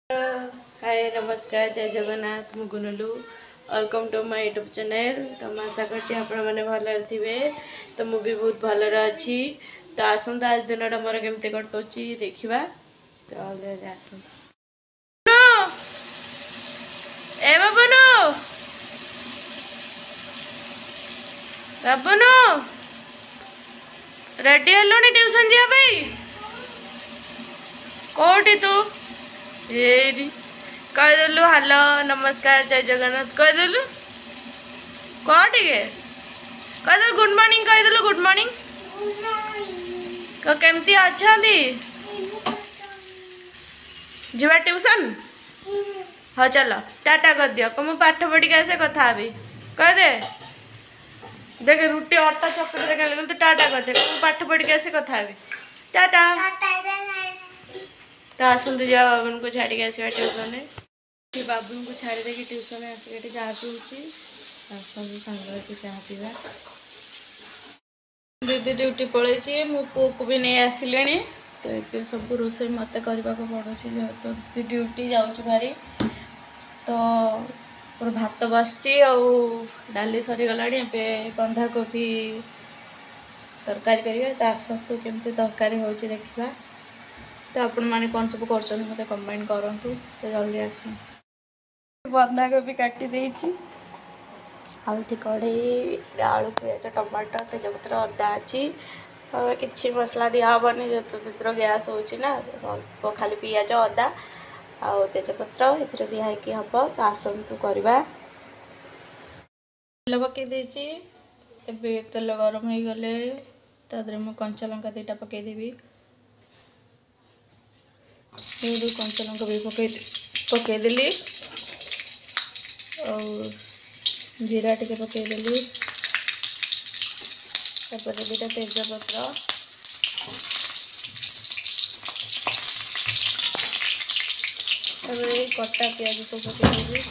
हाय नमस्कार जय जगन्नाथ मु गुनुलु welcome to my YouTube channel. तो मैं आशा कर भल थे। तो मु भी बहुत भल अच्छी। तो आसंता आज दिन मोर केमती कटुची देखा। तो ए बाबुनु बाबुनु रेडी हेलुनी ट्यूशन जावाई कौटी तू ये कहीदेलु हेलो नमस्कार जय जगन्नाथ कहीदेलु कौटी के कहीदेलु गुड मॉर्निंग कहीदेलु गुड मॉर्निंग केमती अच्छा जीवा ट्यूशन हाँ चलो टाटा कर दियो को पाठ पढ़ी आसे कथा कहदे देख रुटी अटा चकट खाली तो टाटा कर दे पाठ पढ़ी आसे कथा टाटा। तो आसतु जा बाबन को छाड़ी आसवा ट्यूशन बाबन को छाड़ी देकी ट्यूशन आसिक चाह पीऊँगी सांग चाह पीवा दीदी ड्यूटी पलैची मो पु को भी नहीं आसिले। तो ये सब रोषे मत करने को पड़ो जेहेतु ड्यूटी जाऊँ भारी। तो पूरा भात बसची डाली सरीगला बंधा कोबी तरकारी करेंगे। तो आसतु केमती तरकारी हो देखा। तो आपण मैंने कौन सब कर मत कमेंट करूँ। तो जल्दी आस बंधा कोबी काटी देती आठ कड़े आलू पिज टमाटर तेजपत्र अदा अच्छी कि मसला दिहबनी जो गैस होना अल्प खाली पिज अदा आ तेजपत्र ये दिहाकि हम। तो आसतु करवा तेल पकई तेल गरम हो गले तादरे मु कंचा लंका दीटा पकईदेवी कंचा लंका भी पकईदेली और जीरा टे पकईदेली दीटा तेजपत्र कटा प्याज सब पकईदेवी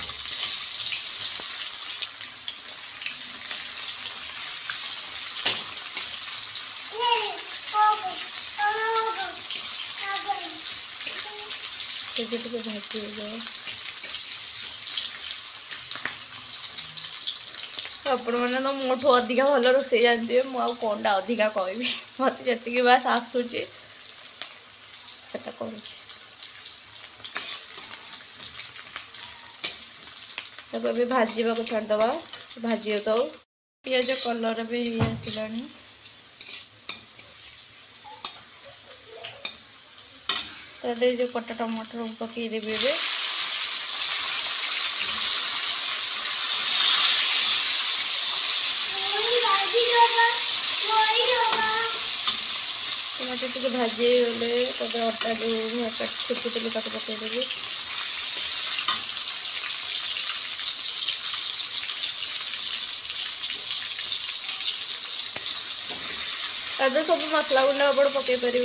भाजी हो जाए। आपण मैंने तो मोठू अधिका भल रोसे जानते मुझे कौन टा अधिका कहबी मत जी बास आसूची सेटा कर भाजवा को छाड़दवा भाजी तो पिज कलर भी आसला। तो जो कटा टमाटर पकईदेवी टमाटर टे भाजी गले अटा जो छुटुली पकईदेवी तादे सब मसला गुंड आप पकई पारे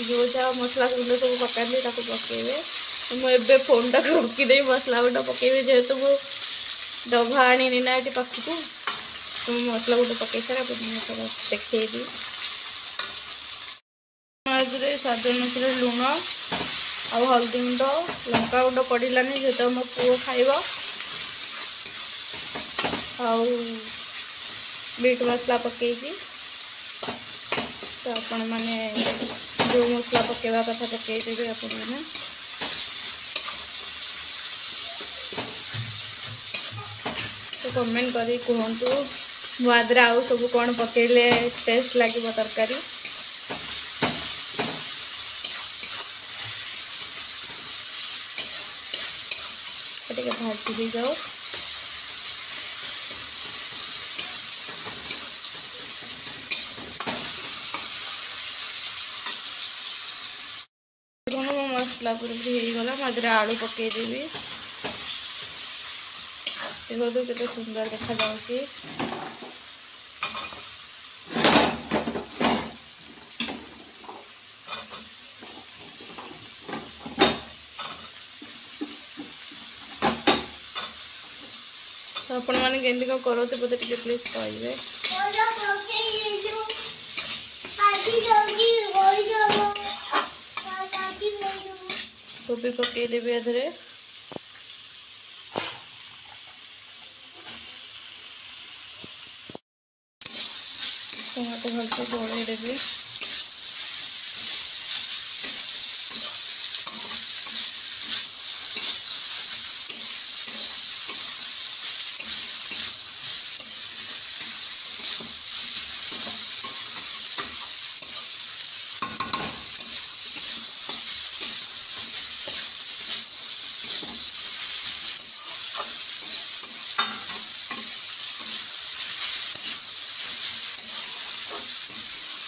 जो चाह मसला गुंड सब पकाते पकईबे। मुझे फोन टाक रोकीदे मसला गुंड पकईबे जेहेतु मु डभा आनी ना ये पाखक तो मसला गुंड पकई सारा देखी स्वाद अनुसार लुण आ हल्दी गुंड लंका गुंड पड़ानी जेहेतु मो पुओ खाइब मीट मसला पकईची। तो आपण मैंने जो मसला पकेवा कथा पकईदेवे आपण मैंने तो कमेंट करी कहतु मुआदरे आउ सब कौन पकेले टेस्ट लगे तरकारी। भाजी दी जाओ मसला पूरी होगला मधुर आलू पकईदेवी देखो केते सुंदर देखा जाउची। तो आपण मैंने केमती कौन करते बोलते टे प्लीज कहे। कोबी पकईदेवी एधरे टमाटो भलसे गोलैदेवी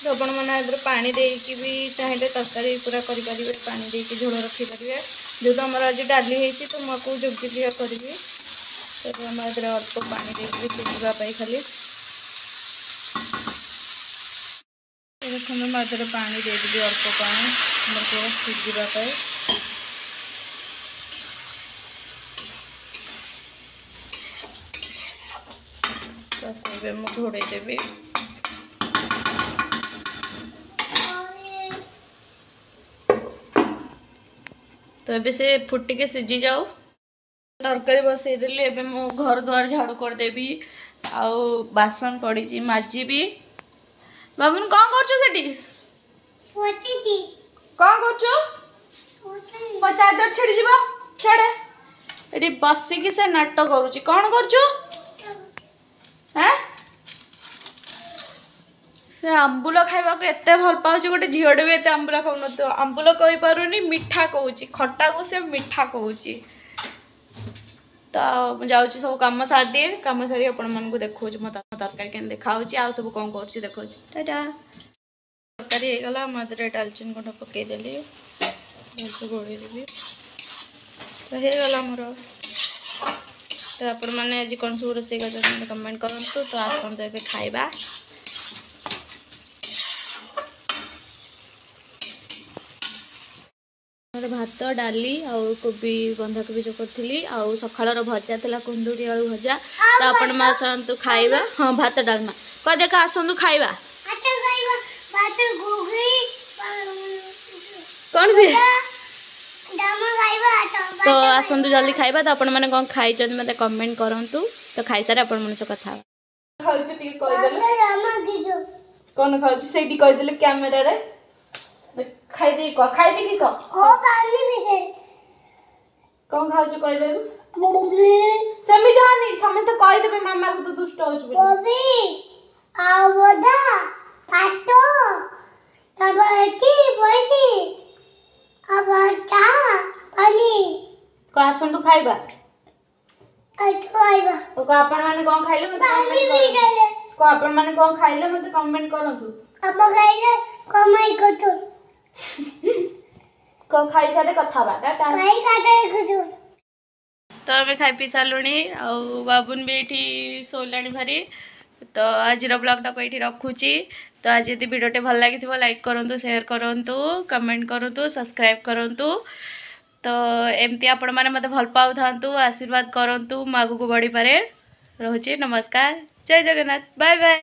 आपण मैंने पानी देकी भी चाहिए तरकारी पूरा करें पानी देकी झोल रखिपारे जो आम आज डाली होती तो मुझे जोगिया करी तो आम अल्प पानी देकी सिझापी खाली देखो मुझे पानी देदेवी अल्प पानी पूरा सिझापी तो मुझे घोड़देवी तो ये से फुटिके सिझी जाऊ तरकारी बसईदेली एबे मो घर द्वार झाड़ू करदेवी आउ बासन पड़ी माजिबी बाबुन कौन कर चार्जर छिड़ी छेड़े ये बसिकी से नाटक करुच्ची कौन कर से आंबुल खावा को एत भल पाँच गोटे झीटे भी एत आंबुल खाऊ न आंबुल कही पारुनी मिठा कहूँ खटा को से मिठा कहूँ तो जाऊँगी सब कम सार दिए कम सारी आपण मानक देखा मो तरकारी के देखा आ सब कौन कर देखा टाटा तरकारी होगला मधुर डालचीन गुंड पकईदेली भलसे गोलैदेवी तो होगला मोर तो आपण मैंने आज कौन सब रोसे कमेंट करूँ तो आसतु ए खाइबा भात डाली आउ कोबी बंधाकोबी जो करी आउ सकाळर भजा था कुंदुरी आलू भजा तो आपण आसतु खाइबा हाँ भात डालमा कह देखा आसतु खाइबा कौन से तो आसतु जल्दी खाइबा तो आपण मैंने कौन खाई मत कमेंट करूँ तो खाई सारे आपण मन कथा कौन खाऊ से कहीदेलु कैमेरा रे खाई की कौन खाऊ कहीदेलु सेमिति हानी समस्त कहीदेबे मामा को तो दुष्ट हो आसतु खाइबा आपण माने कौन खाइले आपण माने कौन खाइले मते कमेंट करंतु कौन खाई सारे कथा बाटा तो आम खाई पी सारूँ आउ बाबुन भी ये शोला भारी तो आज ब्लॉगटा को ये रखुची तो आज यदि वीडियोटे भल लगी लाइक करूँ शेयर करूँ कमेंट करूँ सब्सक्राइब करूँ तो एमती आपण मैंने मत भल पाऊ था आशीर्वाद करूँ आगू को बढ़ी पारे रोचे नमस्कार जय जगन्नाथ बाय बाय।